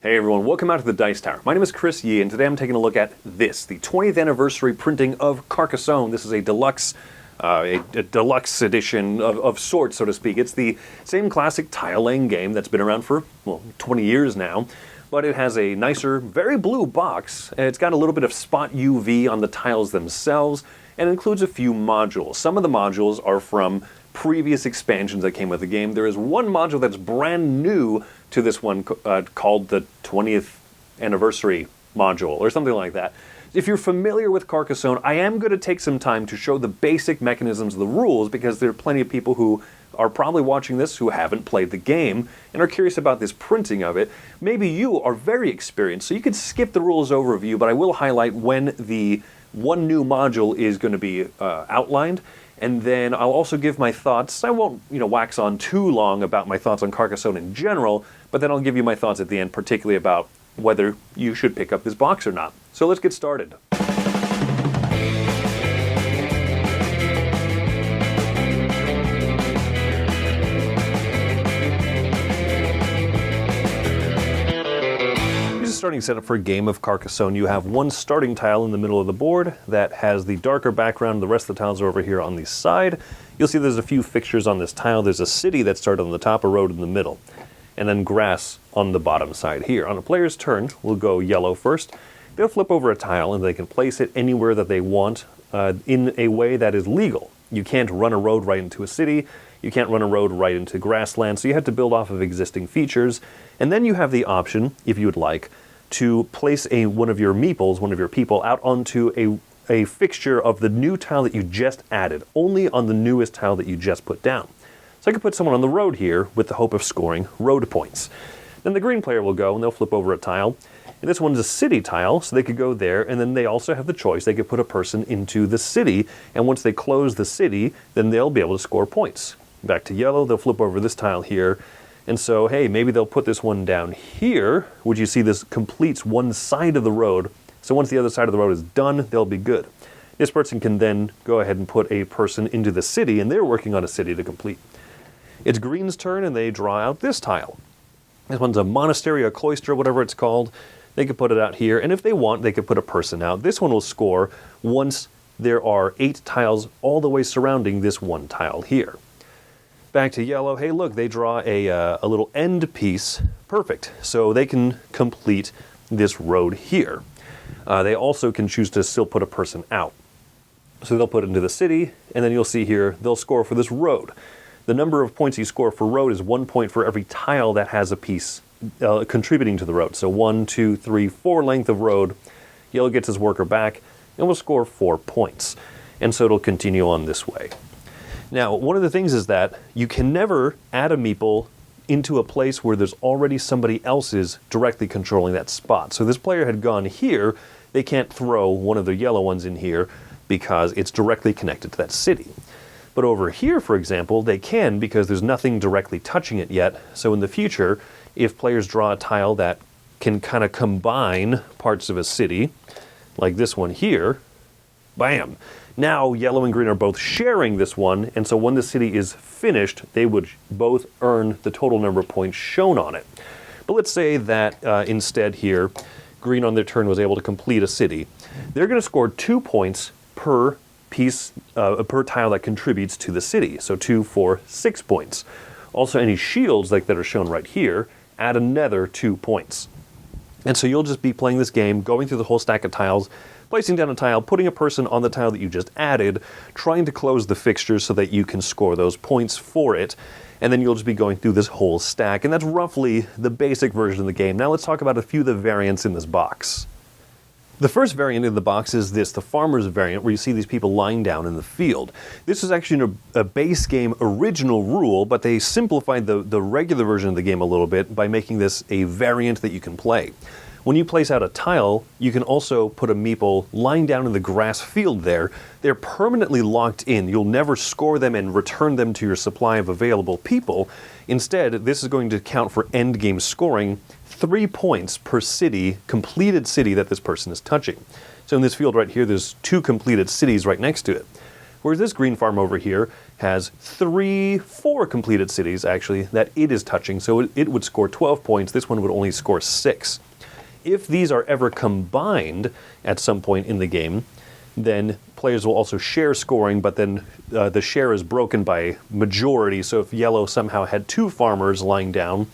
Hey everyone, welcome out to the Dice Tower. My name is Chris Yee, and today I'm taking a look at this, the 20th anniversary printing of Carcassonne. This is a deluxe edition of sorts, so to speak. It's the same classic tile-laying game that's been around for, well, 20 years now, but it has a nicer, very blue box. It's got a little bit of spot UV on the tiles themselves, and includes a few modules. Some of the modules are from previous expansions that came with the game. There is one module that's brand new to this one called the 20th anniversary module or something like that. If you're familiar with Carcassonne, I am going to take some time to show the basic mechanisms of the rules because there are plenty of people who are probably watching this who haven't played the game and are curious about this printing of it. Maybe you are very experienced, so you can skip the rules overview, but I will highlight when the one new module is going to be outlined. And then I'll also give my thoughts. I won't, wax on too long about my thoughts on Carcassonne in general, but then I'll give you my thoughts at the end, particularly about whether you should pick up this box or not. So let's get started. Starting setup for a game of Carcassonne, you have one starting tile in the middle of the board that has the darker background. The rest of the tiles are over here on the side. You'll see there's a few fixtures on this tile. There's a city that started on the top, a road in the middle, and then grass on the bottom side here. On a player's turn, we'll go yellow first. They'll flip over a tile and they can place it anywhere that they want in a way that is legal. You can't run a road right into a city. You can't run a road right into grassland, so you have to build off of existing features. And then you have the option, if you would like, to place one of your meeples, one of your people, out onto a fixture of the new tile that you just added, only on the newest tile that you just put down. So I could put someone on the road here with the hope of scoring road points. Then the green player will go and they'll flip over a tile. And this one's a city tile, so they could go there, and then they also have the choice. They could put a person into the city, and once they close the city, then they'll be able to score points. Back to yellow, they'll flip over this tile here. And so, hey, maybe they'll put this one down here, which you see this completes one side of the road. So once the other side of the road is done, they'll be good. This person can then go ahead and put a person into the city, and they're working on a city to complete. It's green's turn, and they draw out this tile. This one's a monastery, a cloister, whatever it's called. They could put it out here, and if they want, they could put a person out. This one will score once there are 8 tiles all the way surrounding this one tile here. Back to yellow, hey look, they draw a little end piece. Perfect. So they can complete this road here. They also can choose to still put a person out. So they'll put it into the city, and then you'll see here, they'll score for this road. The number of points you score for road is 1 point for every tile that has a piece contributing to the road. So 1, 2, 3, 4 length of road. Yellow gets his worker back, and will score 4 points. And so it'll continue on this way. Now, one of the things is that you can never add a meeple into a place where there's already somebody else's directly controlling that spot. So this player had gone here, they can't throw one of the yellow ones in here because it's directly connected to that city. But over here, for example, they can because there's nothing directly touching it yet. So in the future, if players draw a tile that can kind of combine parts of a city, like this one here, bam! Now, yellow and green are both sharing this one, and so when the city is finished, they would both earn the total number of points shown on it. But let's say that instead here, green on their turn was able to complete a city. They're going to score 2 points per piece, per tile that contributes to the city. So 2, 4, 6 points. Also, any shields like that are shown right here add another 2 points. And so you'll just be playing this game, going through the whole stack of tiles, placing down a tile, putting a person on the tile that you just added, trying to close the fixtures so that you can score those points for it, and then you'll just be going through this whole stack, and that's roughly the basic version of the game. Now let's talk about a few of the variants in this box. The first variant in the box is this, the farmer's variant, where you see these people lying down in the field. This is actually a base game original rule, but they simplified the regular version of the game a little bit by making this a variant that you can play. When you place out a tile, you can also put a meeple lying down in the grass field there. They're permanently locked in. You'll never score them and return them to your supply of available people. Instead, this is going to count for end game scoring 3 points per city, completed city that this person is touching. So in this field right here, there's 2 completed cities right next to it. Whereas this green farm over here has 4 completed cities, actually, that it is touching. So it would score 12 points. This one would only score 6. If these are ever combined at some point in the game, then players will also share scoring, but then the share is broken by majority. So if yellow somehow had 2 farmers lying down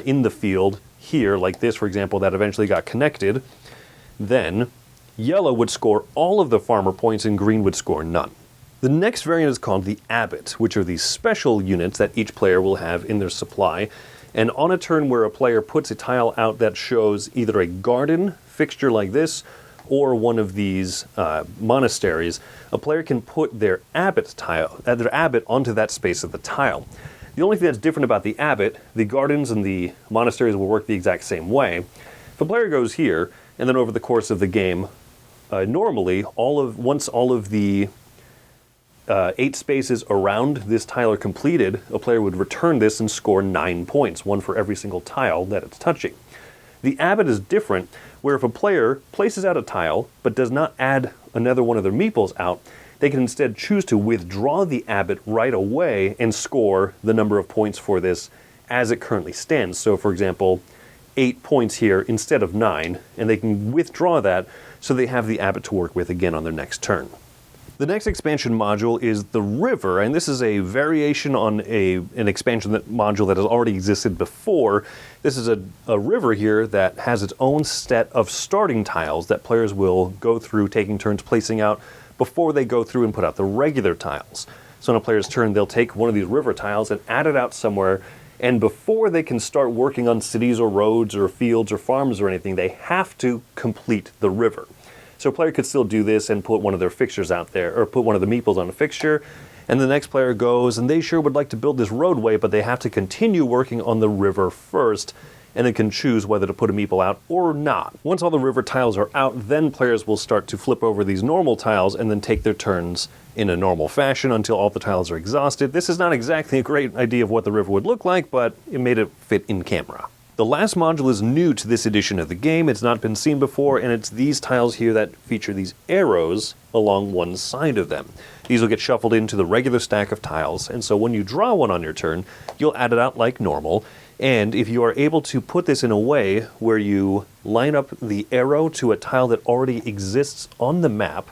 in the field here, like this, for example, that eventually got connected, then yellow would score all of the farmer points and green would score none. The next variant is called the Abbot, which are these special units that each player will have in their supply. And on a turn where a player puts a tile out that shows either a garden fixture like this or one of these monasteries, a player can put their Abbot tile, their Abbot onto that space of the tile. The only thing that's different about the Abbot, the gardens and the monasteries will work the exact same way. If a player goes here, and then over the course of the game, normally, once all of the 8 spaces around this tile are completed, a player would return this and score 9 points, 1 for every single tile that it's touching. The Abbot is different, where if a player places out a tile, but does not add another one of their meeples out, they can instead choose to withdraw the Abbot right away and score the number of points for this as it currently stands. So for example, 8 points here instead of 9, and they can withdraw that so they have the Abbot to work with again on their next turn. The next expansion module is the River, and this is a variation on an expansion module that has already existed before. This is a river here that has its own set of starting tiles that players will go through taking turns placing out before they go through and put out the regular tiles. So on a player's turn, they'll take one of these river tiles and add it out somewhere, and before they can start working on cities or roads or fields or farms or anything, they have to complete the river. So a player could still do this and put one of their fixtures out there, or put one of the meeples on a fixture, and the next player goes, and they sure would like to build this roadway, but they have to continue working on the river first, and they can choose whether to put a meeple out or not. Once all the river tiles are out, then players will start to flip over these normal tiles and then take their turns in a normal fashion until all the tiles are exhausted. This is not exactly a great idea of what the river would look like, but it made it fit in camera. The last module is new to this edition of the game. It's not been seen before, and it's these tiles here that feature these arrows along one side of them. These will get shuffled into the regular stack of tiles, and so when you draw one on your turn, you'll add it out like normal, and if you are able to put this in a way where you line up the arrow to a tile that already exists on the map,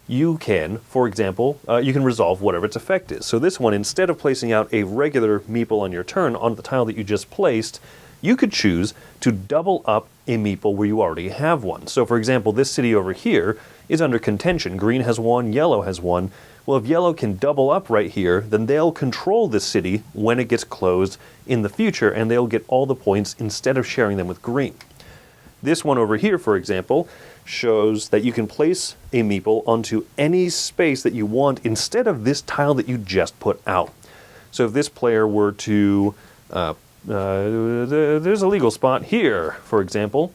you can, for example, you can resolve whatever its effect is. So this one, instead of placing out a regular meeple on your turn on the tile that you just placed, you could choose to double up a meeple where you already have one. So for example, this city over here is under contention. Green has one, yellow has one. Well, if yellow can double up right here, then they'll control this city when it gets closed in the future, and they'll get all the points instead of sharing them with green. This one over here, for example, shows that you can place a meeple onto any space that you want instead of this tile that you just put out. So if this player were to, there's a legal spot here, for example.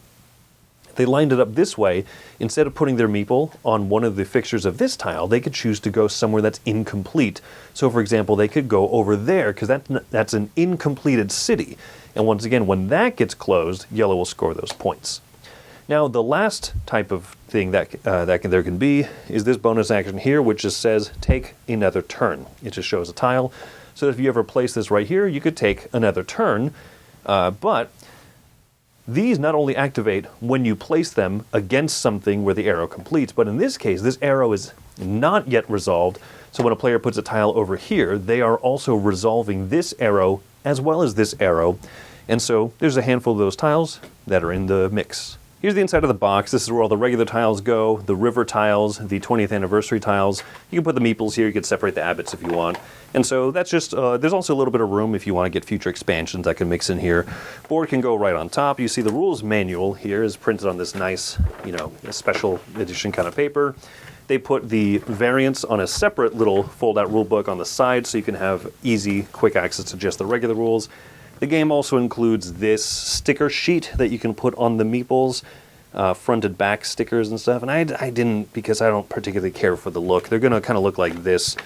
If they lined it up this way, instead of putting their meeple on one of the fixtures of this tile, they could choose to go somewhere that's incomplete. So for example, they could go over there because that's an incompleted city. And once again, when that gets closed, yellow will score those points. Now, the last type of thing that there can be is this bonus action here, which just says, take another turn. It just shows a tile. So if you ever place this right here, you could take another turn, but these not only activate when you place them against something where the arrow completes, but in this case, this arrow is not yet resolved. So when a player puts a tile over here, they are also resolving this arrow as well as this arrow. And so there's a handful of those tiles that are in the mix. Here's the inside of the box. This is where all the regular tiles go, the river tiles, the 20th anniversary tiles. You can put the meeples here, you can separate the abbots if you want. And so that's just, there's also a little bit of room if you want to get future expansions that can mix in here. Board can go right on top. You see the rules manual here is printed on this nice, a special edition kind of paper. They put the variants on a separate little fold-out rule book on the side so you can have easy, quick access to just the regular rules. The game also includes this sticker sheet that you can put on the meeples, front and back stickers and stuff. And I didn't, because I don't particularly care for the look. They're going to kind of look like this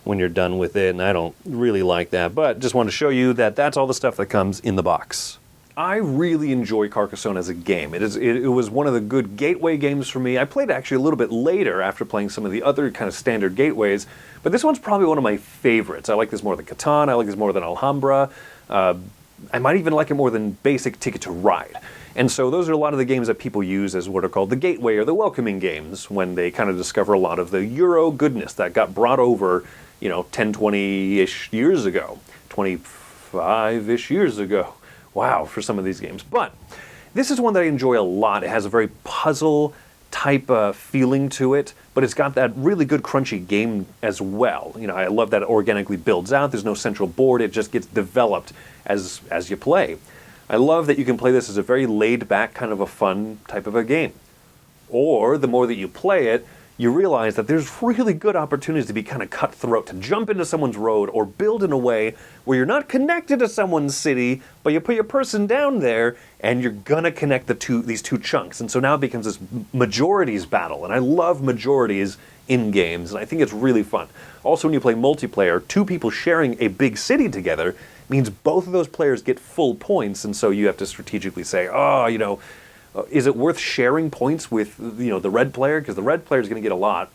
when you're done with it, and I don't really like that. But just want to show you that that's all the stuff that comes in the box. I really enjoy Carcassonne as a game. It was one of the good gateway games for me. I played it actually a little bit later after playing some of the other kind of standard gateways, but this one's probably one of my favorites. I like this more than Catan, I like this more than Alhambra. I might even like it more than basic Ticket to Ride. And so those are a lot of the games that people use as what are called the gateway or the welcoming games when they kind of discover a lot of the Euro goodness that got brought over, 10, 20-ish years ago, 25-ish years ago. Wow, for some of these games. But this is one that I enjoy a lot. It has a very puzzle type feeling to it, but it's got that really good crunchy game as well. I love that it organically builds out. There's no central board. It just gets developed as you play. I love that you can play this as a very laid-back kind of a fun type of a game. Or the more that you play it, you realize that there's really good opportunities to be kind of cutthroat, to jump into someone's road or build in a way where you're not connected to someone's city, but you put your person down there and you're gonna connect these two chunks. And so now it becomes this majorities battle. And I love majorities in games, and I think it's really fun. Also, when you play multiplayer, two people sharing a big city together means both of those players get full points, and so you have to strategically say, is it worth sharing points with the red player? Because the red player is going to get a lot.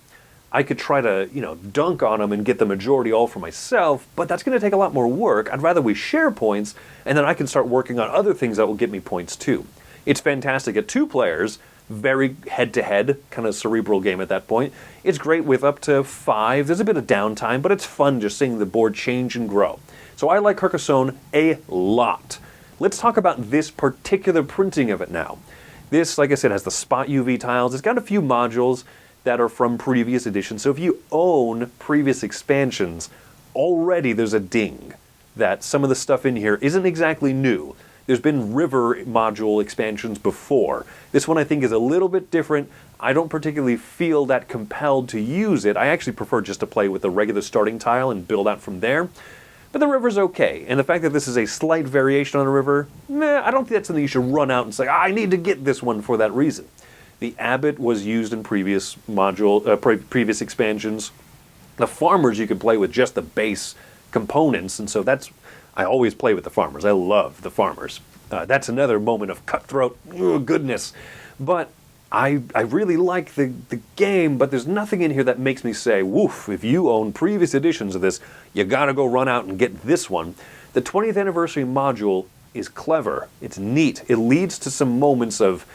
I could try to dunk on them and get the majority all for myself, but that's going to take a lot more work. I'd rather we share points, and then I can start working on other things that will get me points too. It's fantastic at two players, very head-to-head, kind of cerebral game at that point. It's great with up to 5. There's a bit of downtime, but it's fun just seeing the board change and grow. So I like Carcassonne a lot. Let's talk about this particular printing of it now. This, like I said, has the spot UV tiles. It's got a few modules that are from previous editions. So if you own previous expansions, already there's a ding that some of the stuff in here isn't exactly new. There's been river module expansions before. This one I think is a little bit different. I don't particularly feel that compelled to use it. I actually prefer just to play with the regular starting tile and build out from there. But the river's okay, and the fact that this is a slight variation on a river, I don't think that's something you should run out and say, I need to get this one for that reason. The Abbot was used in previous previous expansions. The farmers you could play with just the base components, and so I always play with the farmers. I love the farmers. That's another moment of cutthroat goodness. But I really like the game, but there's nothing in here that makes me say, woof, if you own previous editions of this, you gotta go run out and get this one. The 20th anniversary module is clever. It's neat. It leads to some moments of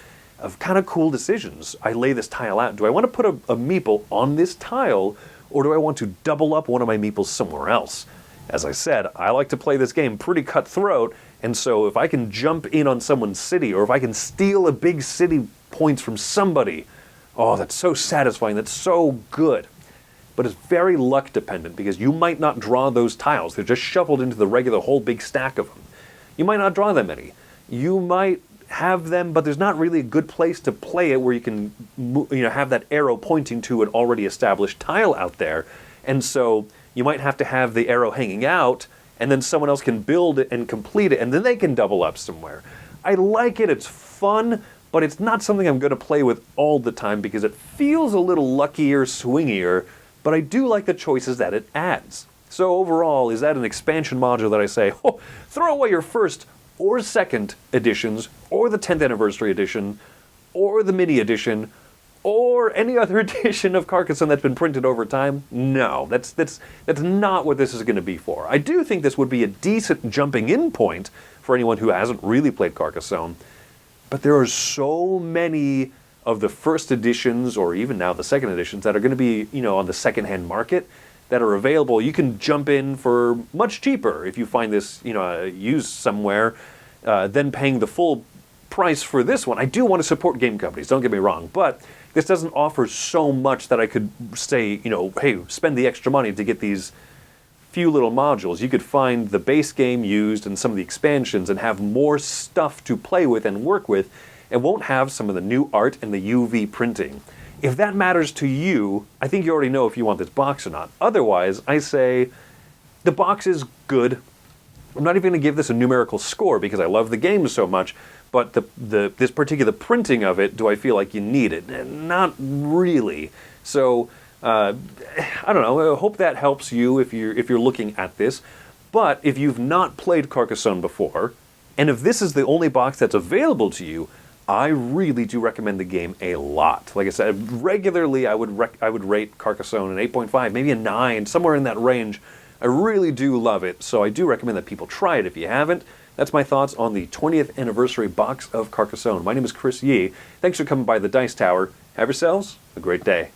kind of cool decisions. I lay this tile out. Do I want to put a meeple on this tile, or do I want to double up one of my meeples somewhere else? As I said, I like to play this game pretty cutthroat, and so if I can jump in on someone's city, or if I can steal a big city points from somebody, oh, that's so satisfying, that's so good. But it's very luck dependent, because you might not draw those tiles. They're just shuffled into the regular whole big stack of them. You might not draw them any. You might have them, but there's not really a good place to play it where you can have that arrow pointing to an already established tile out there. And so you might have to have the arrow hanging out, and then someone else can build it and complete it, and then they can double up somewhere. I like it, it's fun, but it's not something I'm going to play with all the time because it feels a little luckier, swingier, but I do like the choices that it adds. So overall, is that an expansion module that I say, oh, throw away your first or second editions, or the 10th anniversary edition, or the mini edition, or any other edition of Carcassonne that's been printed over time? No, that's not what this is going to be for. I do think this would be a decent jumping in point for anyone who hasn't really played Carcassonne, but there are so many of the first editions, or even now the second editions, that are going to be, on the secondhand market that are available. You can jump in for much cheaper if you find this, used somewhere, than paying the full price for this one. I do want to support game companies, don't get me wrong, but this doesn't offer so much that I could say, hey, spend the extra money to get these few little modules. You could find the base game used and some of the expansions and have more stuff to play with and work with, and won't have some of the new art and the UV printing. If that matters to you, I think you already know if you want this box or not. Otherwise, I say the box is good. I'm not even going to give this a numerical score because I love the game so much, but this particular printing of it, do I feel like you need it? Not really. So I don't know. I hope that helps you if you're looking at this. But if you've not played Carcassonne before, And if this is the only box that's available to you, I really do recommend the game a lot. Like I said, regularly I would rate Carcassonne an 8.5, maybe a 9, somewhere in that range. I really do love it, so I do recommend that people try it if you haven't. That's my thoughts on the 20th anniversary box of Carcassonne. My name is Chris Yee. Thanks for coming by the Dice Tower. Have yourselves a great day.